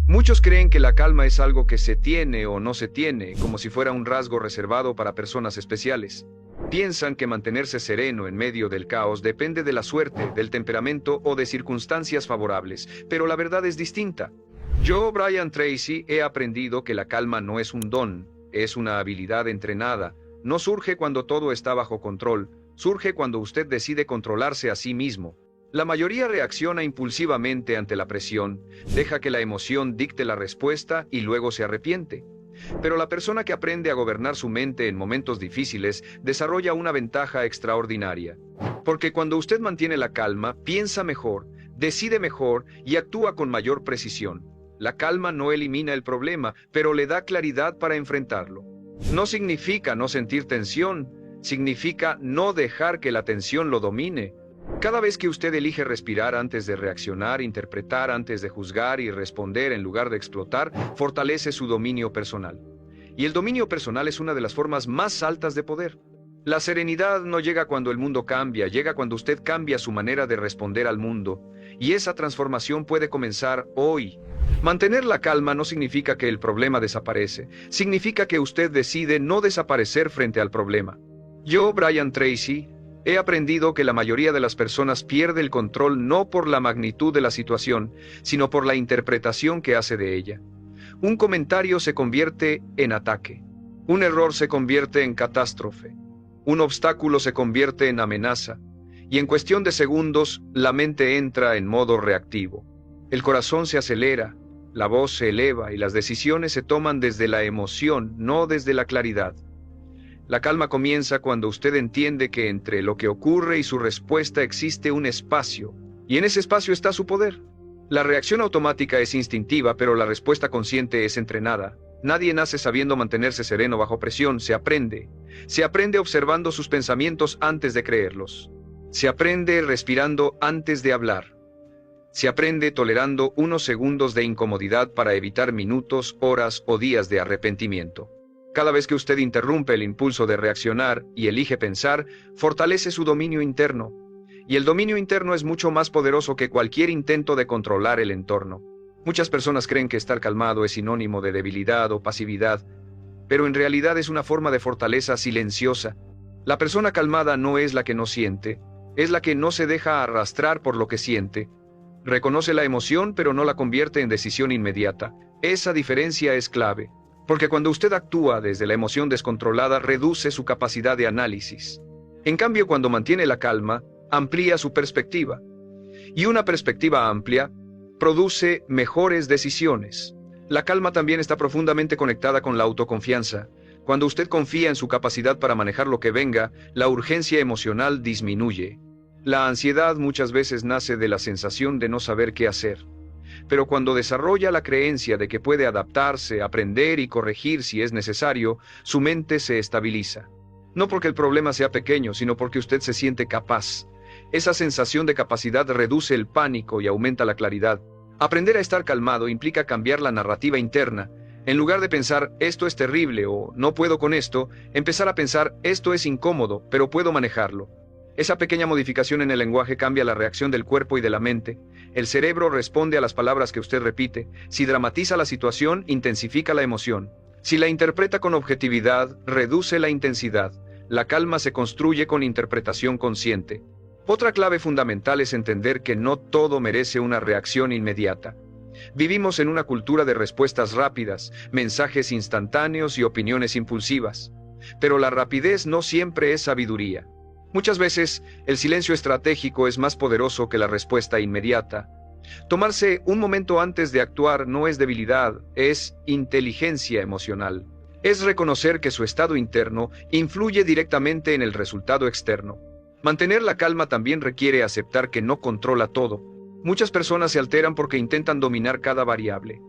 Muchos creen que la calma es algo que se tiene o no se tiene, como si fuera un rasgo reservado para personas especiales. Piensan que mantenerse sereno en medio del caos depende de la suerte, del temperamento o de circunstancias favorables, pero la verdad es distinta. Yo, Brian Tracy, he aprendido que la calma no es un don, es una habilidad entrenada. No surge cuando todo está bajo control, surge cuando usted decide controlarse a sí mismo. La mayoría reacciona impulsivamente ante la presión, deja que la emoción dicte la respuesta y luego se arrepiente. Pero la persona que aprende a gobernar su mente en momentos difíciles desarrolla una ventaja extraordinaria. Porque cuando usted mantiene la calma, piensa mejor, decide mejor y actúa con mayor precisión. La calma no elimina el problema, pero le da claridad para enfrentarlo. No significa no sentir tensión, significa no dejar que la tensión lo domine. Cada vez que usted elige respirar antes de reaccionar, interpretar antes de juzgar y responder en lugar de explotar, fortalece su dominio personal. Y el dominio personal es una de las formas más altas de poder. La serenidad no llega cuando el mundo cambia, llega cuando usted cambia su manera de responder al mundo. Y esa transformación puede comenzar hoy. Mantener la calma no significa que el problema desaparece, significa que usted decide no desaparecer frente al problema. Yo, Brian Tracy, he aprendido que la mayoría de las personas pierde el control no por la magnitud de la situación, sino por la interpretación que hace de ella. Un comentario se convierte en ataque. Un error se convierte en catástrofe. Un obstáculo se convierte en amenaza. Y en cuestión de segundos, la mente entra en modo reactivo. El corazón se acelera, la voz se eleva y las decisiones se toman desde la emoción, no desde la claridad. La calma comienza cuando usted entiende que entre lo que ocurre y su respuesta existe un espacio, y en ese espacio está su poder. La reacción automática es instintiva, pero la respuesta consciente es entrenada. Nadie nace sabiendo mantenerse sereno bajo presión, se aprende. Se aprende observando sus pensamientos antes de creerlos. Se aprende respirando antes de hablar. Se aprende tolerando unos segundos de incomodidad para evitar minutos, horas o días de arrepentimiento. Cada vez que usted interrumpe el impulso de reaccionar y elige pensar, fortalece su dominio interno. Y el dominio interno es mucho más poderoso que cualquier intento de controlar el entorno. Muchas personas creen que estar calmado es sinónimo de debilidad o pasividad, pero en realidad es una forma de fortaleza silenciosa. La persona calmada no es la que no siente, es la que no se deja arrastrar por lo que siente. Reconoce la emoción, pero no la convierte en decisión inmediata. Esa diferencia es clave. Porque cuando usted actúa desde la emoción descontrolada, reduce su capacidad de análisis. En cambio, cuando mantiene la calma, amplía su perspectiva. Y una perspectiva amplia produce mejores decisiones. La calma también está profundamente conectada con la autoconfianza. Cuando usted confía en su capacidad para manejar lo que venga, la urgencia emocional disminuye. La ansiedad muchas veces nace de la sensación de no saber qué hacer. Pero cuando desarrolla la creencia de que puede adaptarse, aprender y corregir si es necesario, su mente se estabiliza. No porque el problema sea pequeño, sino porque usted se siente capaz. Esa sensación de capacidad reduce el pánico y aumenta la claridad. Aprender a estar calmado implica cambiar la narrativa interna. En lugar de pensar, esto es terrible o no puedo con esto, empezar a pensar, esto es incómodo, pero puedo manejarlo. Esa pequeña modificación en el lenguaje cambia la reacción del cuerpo y de la mente. El cerebro responde a las palabras que usted repite. Si dramatiza la situación, intensifica la emoción. Si la interpreta con objetividad, reduce la intensidad. La calma se construye con interpretación consciente. Otra clave fundamental es entender que no todo merece una reacción inmediata. Vivimos en una cultura de respuestas rápidas, mensajes instantáneos y opiniones impulsivas. Pero la rapidez no siempre es sabiduría. Muchas veces, el silencio estratégico es más poderoso que la respuesta inmediata. Tomarse un momento antes de actuar no es debilidad, es inteligencia emocional. Es reconocer que su estado interno influye directamente en el resultado externo. Mantener la calma también requiere aceptar que no controla todo. Muchas personas se alteran porque intentan dominar cada variable.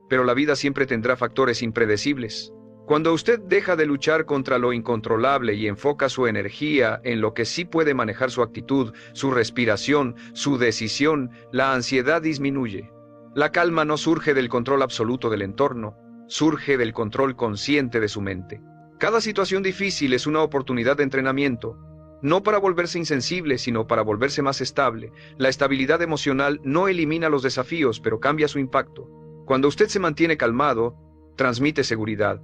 Pero la vida siempre tendrá factores impredecibles. Cuando usted deja de luchar contra lo incontrolable y enfoca su energía en lo que sí puede manejar, su actitud, su respiración, su decisión, la ansiedad disminuye. La calma no surge del control absoluto del entorno, surge del control consciente de su mente. Cada situación difícil es una oportunidad de entrenamiento, no para volverse insensible, sino para volverse más estable. La estabilidad emocional no elimina los desafíos, pero cambia su impacto. Cuando usted se mantiene calmado, transmite seguridad,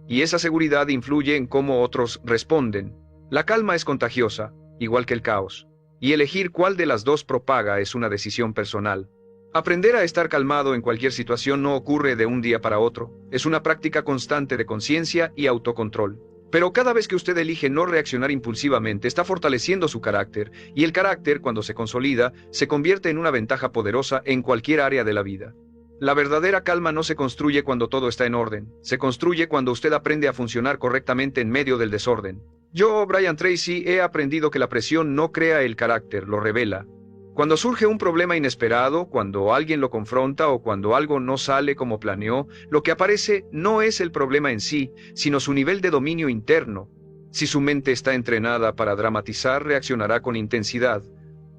y esa seguridad influye en cómo otros responden. La calma es contagiosa, igual que el caos, y elegir cuál de las dos propaga es una decisión personal. Aprender a estar calmado en cualquier situación no ocurre de un día para otro, es una práctica constante de conciencia y autocontrol. Pero cada vez que usted elige no reaccionar impulsivamente, está fortaleciendo su carácter, y el carácter, cuando se consolida, se convierte en una ventaja poderosa en cualquier área de la vida. La verdadera calma no se construye cuando todo está en orden, se construye cuando usted aprende a funcionar correctamente en medio del desorden. Yo, Brian Tracy, he aprendido que la presión no crea el carácter, lo revela. Cuando surge un problema inesperado, cuando alguien lo confronta o cuando algo no sale como planeó, lo que aparece no es el problema en sí, sino su nivel de dominio interno. Si su mente está entrenada para dramatizar, reaccionará con intensidad.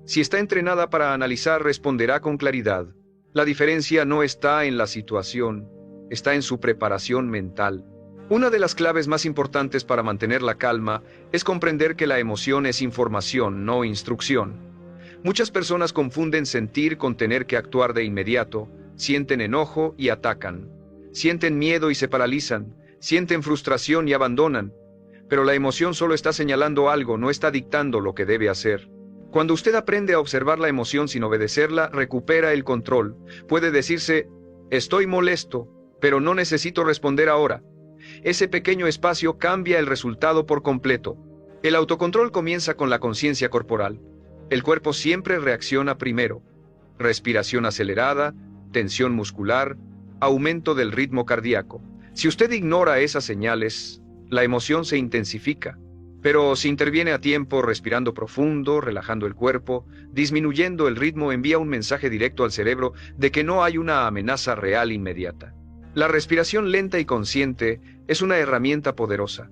Si está entrenada para analizar, responderá con claridad. La diferencia no está en la situación, está en su preparación mental. Una de las claves más importantes para mantener la calma es comprender que la emoción es información, no instrucción. Muchas personas confunden sentir con tener que actuar de inmediato, sienten enojo y atacan, sienten miedo y se paralizan, sienten frustración y abandonan, pero la emoción solo está señalando algo, no está dictando lo que debe hacer. Cuando usted aprende a observar la emoción sin obedecerla, recupera el control. Puede decirse, estoy molesto, pero no necesito responder ahora. Ese pequeño espacio cambia el resultado por completo. El autocontrol comienza con la conciencia corporal. El cuerpo siempre reacciona primero. Respiración acelerada, tensión muscular, aumento del ritmo cardíaco. Si usted ignora esas señales, la emoción se intensifica. Pero si interviene a tiempo, respirando profundo, relajando el cuerpo, disminuyendo el ritmo, envía un mensaje directo al cerebro de que no hay una amenaza real inmediata. La respiración lenta y consciente es una herramienta poderosa.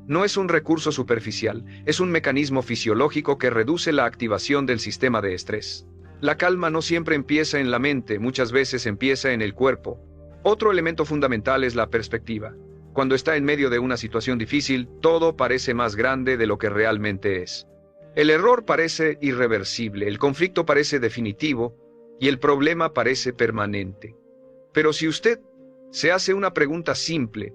No es un recurso superficial, es un mecanismo fisiológico que reduce la activación del sistema de estrés. La calma no siempre empieza en la mente, muchas veces empieza en el cuerpo. Otro elemento fundamental es la perspectiva. Cuando está en medio de una situación difícil, todo parece más grande de lo que realmente es. El error parece irreversible, el conflicto parece definitivo y el problema parece permanente. Pero si usted se hace una pregunta simple,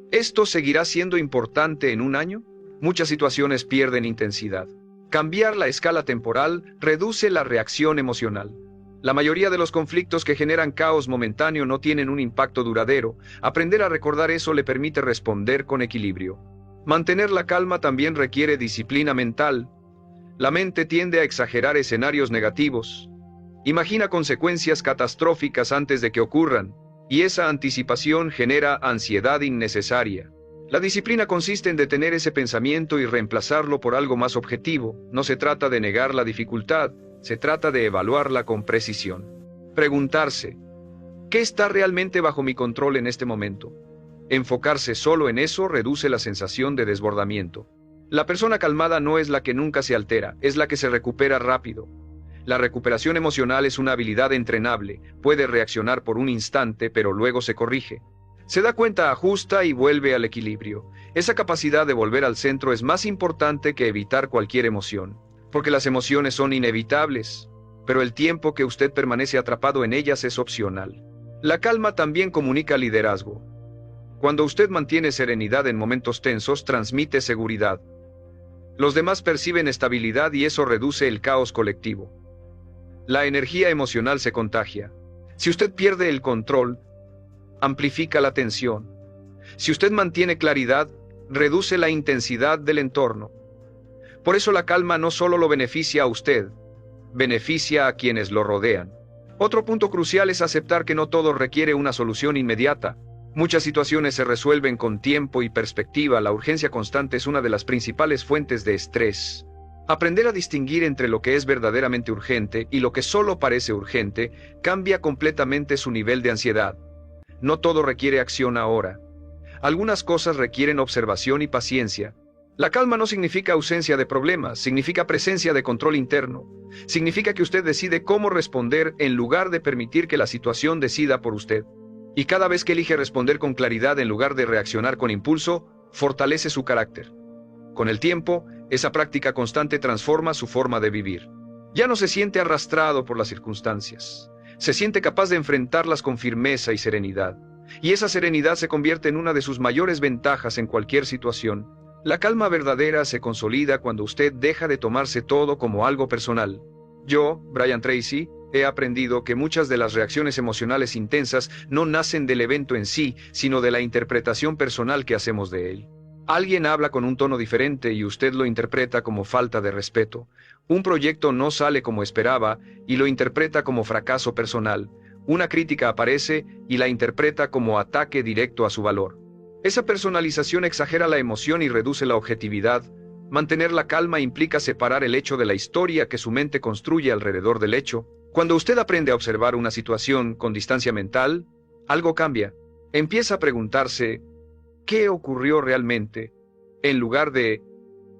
¿esto seguirá siendo importante en un año? Muchas situaciones pierden intensidad. Cambiar la escala temporal reduce la reacción emocional. La mayoría de los conflictos que generan caos momentáneo no tienen un impacto duradero. Aprender a recordar eso le permite responder con equilibrio. Mantener la calma también requiere disciplina mental. La mente tiende a exagerar escenarios negativos. Imagina consecuencias catastróficas antes de que ocurran, y esa anticipación genera ansiedad innecesaria. La disciplina consiste en detener ese pensamiento y reemplazarlo por algo más objetivo. No se trata de negar la dificultad, se trata de evaluarla con precisión. Preguntarse, ¿qué está realmente bajo mi control en este momento? Enfocarse solo en eso reduce la sensación de desbordamiento. La persona calmada no es la que nunca se altera, es la que se recupera rápido. La recuperación emocional es una habilidad entrenable, puede reaccionar por un instante, pero luego se corrige. Se da cuenta, ajusta y vuelve al equilibrio. Esa capacidad de volver al centro es más importante que evitar cualquier emoción, porque las emociones son inevitables, pero el tiempo que usted permanece atrapado en ellas es opcional. La calma también comunica liderazgo. Cuando usted mantiene serenidad en momentos tensos, transmite seguridad. Los demás perciben estabilidad y eso reduce el caos colectivo. La energía emocional se contagia. Si usted pierde el control, amplifica la tensión. Si usted mantiene claridad, reduce la intensidad del entorno. Por eso la calma no solo lo beneficia a usted, beneficia a quienes lo rodean. Otro punto crucial es aceptar que no todo requiere una solución inmediata. Muchas situaciones se resuelven con tiempo y perspectiva. La urgencia constante es una de las principales fuentes de estrés. Aprender a distinguir entre lo que es verdaderamente urgente y lo que solo parece urgente cambia completamente su nivel de ansiedad. No todo requiere acción ahora. Algunas cosas requieren observación y paciencia. La calma no significa ausencia de problemas, significa presencia de control interno. Significa que usted decide cómo responder en lugar de permitir que la situación decida por usted. Y cada vez que elige responder con claridad en lugar de reaccionar con impulso, fortalece su carácter. Con el tiempo, esa práctica constante transforma su forma de vivir. Ya no se siente arrastrado por las circunstancias. Se siente capaz de enfrentarlas con firmeza y serenidad. Y esa serenidad se convierte en una de sus mayores ventajas en cualquier situación. La calma verdadera se consolida cuando usted deja de tomarse todo como algo personal. Yo, Brian Tracy, he aprendido que muchas de las reacciones emocionales intensas no nacen del evento en sí, sino de la interpretación personal que hacemos de él. Alguien habla con un tono diferente y usted lo interpreta como falta de respeto. Un proyecto no sale como esperaba y lo interpreta como fracaso personal. Una crítica aparece y la interpreta como ataque directo a su valor. Esa personalización exagera la emoción y reduce la objetividad. Mantener la calma implica separar el hecho de la historia que su mente construye alrededor del hecho. Cuando usted aprende a observar una situación con distancia mental, algo cambia. Empieza a preguntarse, ¿qué ocurrió realmente? En lugar de,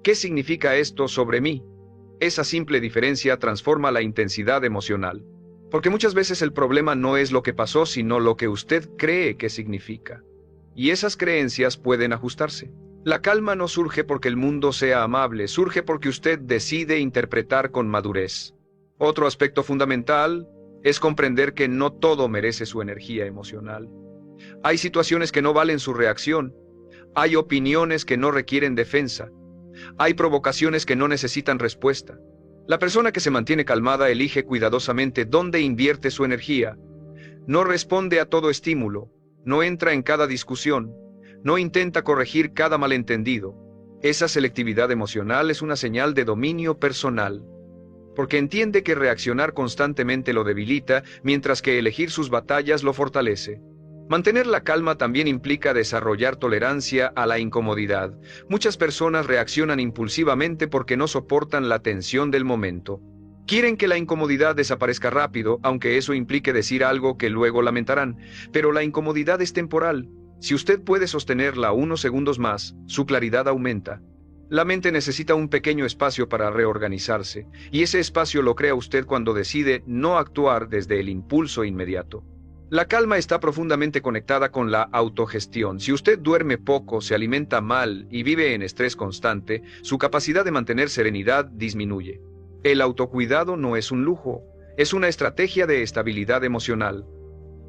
¿qué significa esto sobre mí? Esa simple diferencia transforma la intensidad emocional. Porque muchas veces el problema no es lo que pasó, sino lo que usted cree que significa. Y esas creencias pueden ajustarse. La calma no surge porque el mundo sea amable, surge porque usted decide interpretar con madurez. Otro aspecto fundamental es comprender que no todo merece su energía emocional. Hay situaciones que no valen su reacción. Hay opiniones que no requieren defensa. Hay provocaciones que no necesitan respuesta. La persona que se mantiene calmada elige cuidadosamente dónde invierte su energía. No responde a todo estímulo. No entra en cada discusión. No intenta corregir cada malentendido. Esa selectividad emocional es una señal de dominio personal. Porque entiende que reaccionar constantemente lo debilita, mientras que elegir sus batallas lo fortalece. Mantener la calma también implica desarrollar tolerancia a la incomodidad. Muchas personas reaccionan impulsivamente porque no soportan la tensión del momento. Quieren que la incomodidad desaparezca rápido, aunque eso implique decir algo que luego lamentarán. Pero la incomodidad es temporal. Si usted puede sostenerla unos segundos más, su claridad aumenta. La mente necesita un pequeño espacio para reorganizarse, y ese espacio lo crea usted cuando decide no actuar desde el impulso inmediato. La calma está profundamente conectada con la autogestión. Si usted duerme poco, se alimenta mal y vive en estrés constante, su capacidad de mantener serenidad disminuye. El autocuidado no es un lujo, es una estrategia de estabilidad emocional.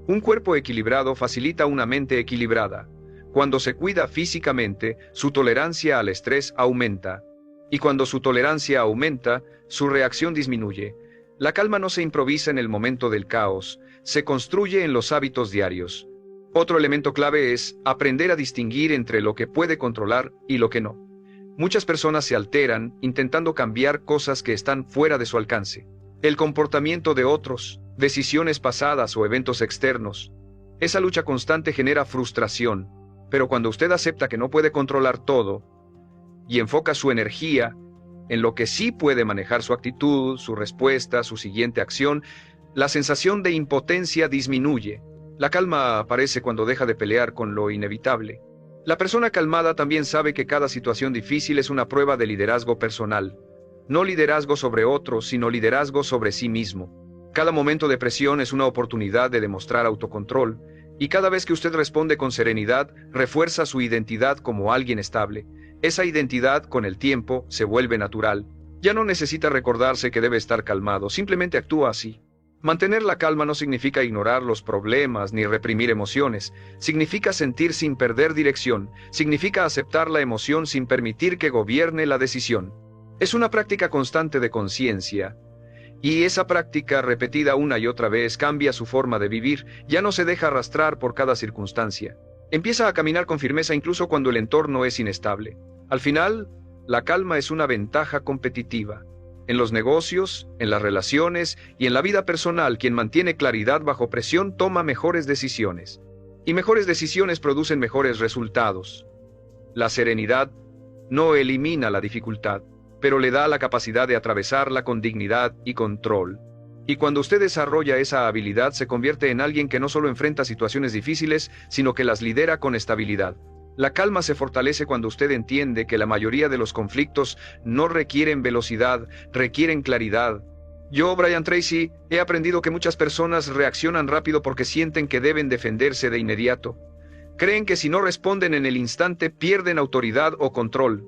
Un cuerpo equilibrado facilita una mente equilibrada. Cuando se cuida físicamente, su tolerancia al estrés aumenta. Y cuando su tolerancia aumenta, su reacción disminuye. La calma no se improvisa en el momento del caos, se construye en los hábitos diarios. Otro elemento clave es aprender a distinguir entre lo que puede controlar y lo que no. Muchas personas se alteran intentando cambiar cosas que están fuera de su alcance. El comportamiento de otros, decisiones pasadas o eventos externos. Esa lucha constante genera frustración, pero cuando usted acepta que no puede controlar todo y enfoca su energía en lo que sí puede manejar, su actitud, su respuesta, su siguiente acción, la sensación de impotencia disminuye. La calma aparece cuando deja de pelear con lo inevitable. La persona calmada también sabe que cada situación difícil es una prueba de liderazgo personal. No liderazgo sobre otros, sino liderazgo sobre sí mismo. Cada momento de presión es una oportunidad de demostrar autocontrol, y cada vez que usted responde con serenidad, refuerza su identidad como alguien estable. Esa identidad, con el tiempo, se vuelve natural. Ya no necesita recordarse que debe estar calmado, simplemente actúa así. Mantener la calma no significa ignorar los problemas ni reprimir emociones. Significa sentir sin perder dirección. Significa aceptar la emoción sin permitir que gobierne la decisión. Es una práctica constante de conciencia. Y esa práctica, repetida una y otra vez, cambia su forma de vivir. Ya no se deja arrastrar por cada circunstancia. Empieza a caminar con firmeza incluso cuando el entorno es inestable. Al final, la calma es una ventaja competitiva. En los negocios, en las relaciones y en la vida personal, quien mantiene claridad bajo presión toma mejores decisiones. Y mejores decisiones producen mejores resultados. La serenidad no elimina la dificultad, pero le da la capacidad de atravesarla con dignidad y control. Y cuando usted desarrolla esa habilidad, se convierte en alguien que no solo enfrenta situaciones difíciles, sino que las lidera con estabilidad. La calma se fortalece cuando usted entiende que la mayoría de los conflictos no requieren velocidad, requieren claridad. Yo, Brian Tracy, he aprendido que muchas personas reaccionan rápido porque sienten que deben defenderse de inmediato. Creen que si no responden en el instante pierden autoridad o control.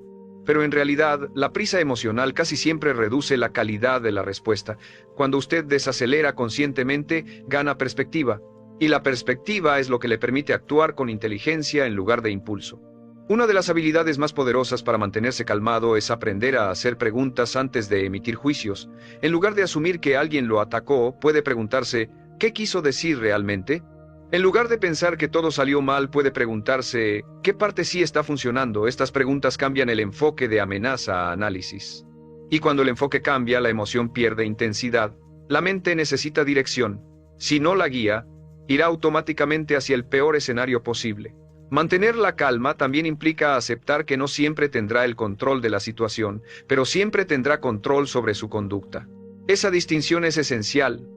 Pero en realidad, la prisa emocional casi siempre reduce la calidad de la respuesta. Cuando usted desacelera conscientemente, gana perspectiva. Y la perspectiva es lo que le permite actuar con inteligencia en lugar de impulso. Una de las habilidades más poderosas para mantenerse calmado es aprender a hacer preguntas antes de emitir juicios. En lugar de asumir que alguien lo atacó, puede preguntarse, ¿qué quiso decir realmente? En lugar de pensar que todo salió mal, puede preguntarse, ¿qué parte sí está funcionando? Estas preguntas cambian el enfoque de amenaza a análisis. Y cuando el enfoque cambia, la emoción pierde intensidad. La mente necesita dirección. Si no la guía, irá automáticamente hacia el peor escenario posible. Mantener la calma también implica aceptar que no siempre tendrá el control de la situación, pero siempre tendrá control sobre su conducta. Esa distinción es esencial.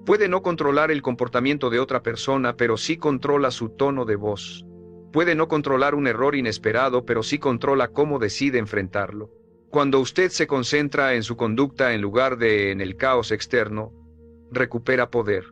Puede no controlar el comportamiento de otra persona, pero sí controla su tono de voz. Puede no controlar un error inesperado, pero sí controla cómo decide enfrentarlo. Cuando usted se concentra en su conducta en lugar de en el caos externo, recupera poder.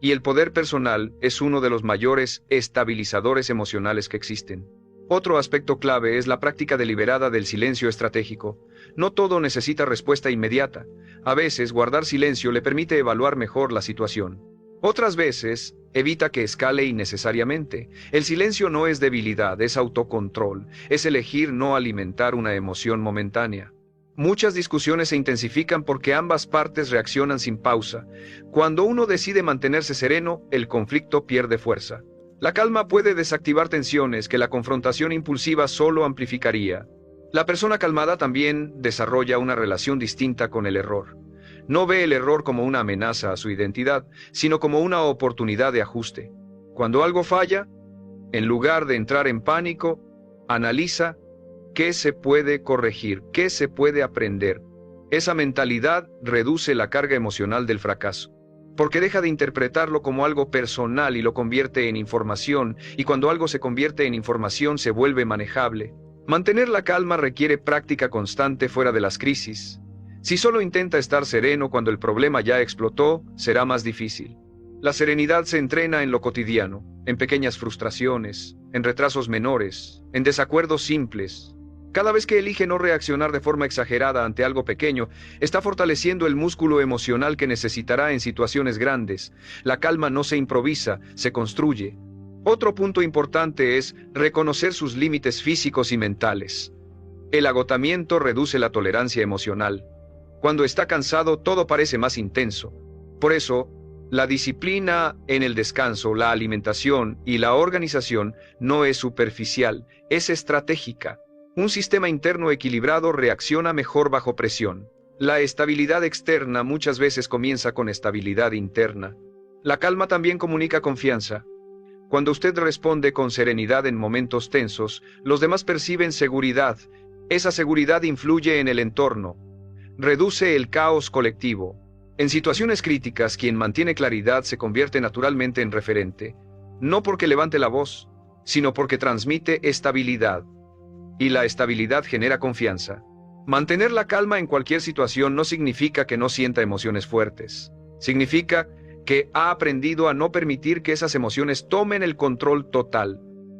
Y el poder personal es uno de los mayores estabilizadores emocionales que existen. Otro aspecto clave es la práctica deliberada del silencio estratégico. No todo necesita respuesta inmediata. A veces, guardar silencio le permite evaluar mejor la situación. Otras veces, evita que escale innecesariamente. El silencio no es debilidad, es autocontrol. Es elegir no alimentar una emoción momentánea. Muchas discusiones se intensifican porque ambas partes reaccionan sin pausa. Cuando uno decide mantenerse sereno, el conflicto pierde fuerza. La calma puede desactivar tensiones que la confrontación impulsiva solo amplificaría. La persona calmada también desarrolla una relación distinta con el error. No ve el error como una amenaza a su identidad, sino como una oportunidad de ajuste. Cuando algo falla, en lugar de entrar en pánico, analiza qué se puede corregir, qué se puede aprender. Esa mentalidad reduce la carga emocional del fracaso, porque deja de interpretarlo como algo personal y lo convierte en información, y cuando algo se convierte en información se vuelve manejable. Mantener la calma requiere práctica constante fuera de las crisis. Si solo intenta estar sereno cuando el problema ya explotó, será más difícil. La serenidad se entrena en lo cotidiano, en pequeñas frustraciones, en retrasos menores, en desacuerdos simples. Cada vez que elige no reaccionar de forma exagerada ante algo pequeño, está fortaleciendo el músculo emocional que necesitará en situaciones grandes. La calma no se improvisa, se construye. Otro punto importante es reconocer sus límites físicos y mentales. El agotamiento reduce la tolerancia emocional. Cuando está cansado, todo parece más intenso. Por eso, la disciplina en el descanso, la alimentación y la organización no es superficial, es estratégica. Un sistema interno equilibrado reacciona mejor bajo presión. La estabilidad externa muchas veces comienza con estabilidad interna. La calma también comunica confianza. Cuando usted responde con serenidad en momentos tensos, los demás perciben seguridad. Esa seguridad influye en el entorno. Reduce el caos colectivo. En situaciones críticas, quien mantiene claridad se convierte naturalmente en referente, no porque levante la voz, sino porque transmite estabilidad. Y la estabilidad genera confianza. Mantener la calma en cualquier situación no significa que no sienta emociones fuertes. Significa que ha aprendido a no permitir que esas emociones tomen el control total.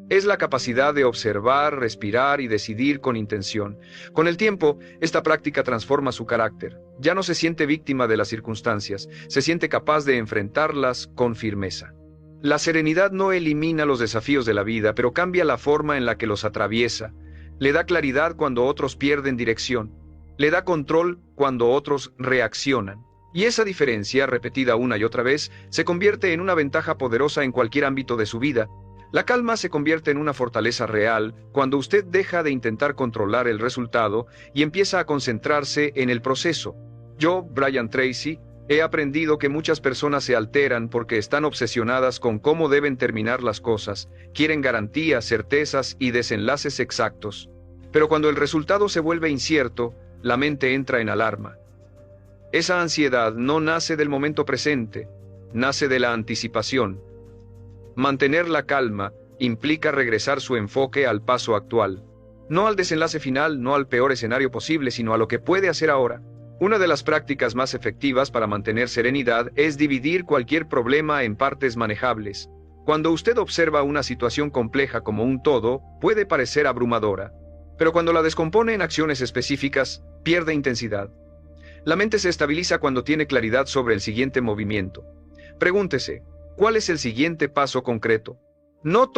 Es la capacidad de observar, respirar y decidir con intención. Con el tiempo, esta práctica transforma su carácter. Ya no se siente víctima de las circunstancias, se siente capaz de enfrentarlas con firmeza. La serenidad no elimina los desafíos de la vida, pero cambia la forma en la que los atraviesa. Le da claridad cuando otros pierden dirección. Le da control cuando otros reaccionan. Y esa diferencia, repetida una y otra vez, se convierte en una ventaja poderosa en cualquier ámbito de su vida. La calma se convierte en una fortaleza real cuando usted deja de intentar controlar el resultado y empieza a concentrarse en el proceso. Yo, Brian Tracy, he aprendido que muchas personas se alteran porque están obsesionadas con cómo deben terminar las cosas, quieren garantías, certezas y desenlaces exactos. Pero cuando el resultado se vuelve incierto, la mente entra en alarma. Esa ansiedad no nace del momento presente, nace de la anticipación. Mantener la calma implica regresar su enfoque al paso actual. No al desenlace final, no al peor escenario posible, sino a lo que puede hacer ahora. Una de las prácticas más efectivas para mantener serenidad es dividir cualquier problema en partes manejables. Cuando usted observa una situación compleja como un todo, puede parecer abrumadora. Pero cuando la descompone en acciones específicas, pierde intensidad. La mente se estabiliza cuando tiene claridad sobre el siguiente movimiento. Pregúntese, ¿cuál es el siguiente paso concreto? No